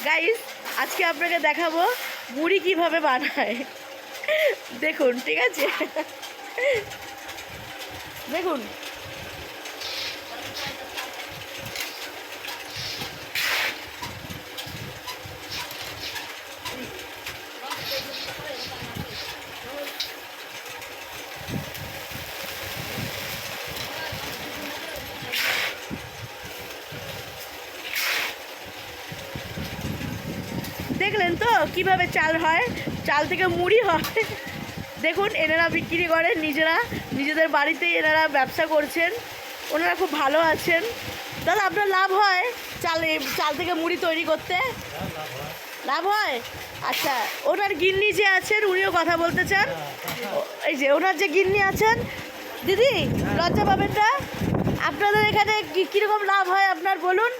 Guys আজকে আপনাকে দেখাবো মুড়ি কিভাবে বানায়। দেখুন, ঠিক আছে? দেখুন, দেখলেন তো কিভাবে চাল হয়, চাল থেকে মুড়ি হয়। দেখুন, এনারা বিক্রি করেন, নিজেদের বাড়িতেই এনারা ব্যবসা করছেন, ওনারা খুব ভালো আছেন। দাদা, আপনার লাভ হয় চাল থেকে মুড়ি তৈরি করতে? লাভ হয়। আচ্ছা, ওনার গিন্নি যে আছেন উনিও কথা বলতে চান। এই যে ওনার যে গিন্নি আছেন, দিদি লজ্জা পাবেন না? আপনাদের এখানে কীরকম লাভ হয় আপনার বলুন।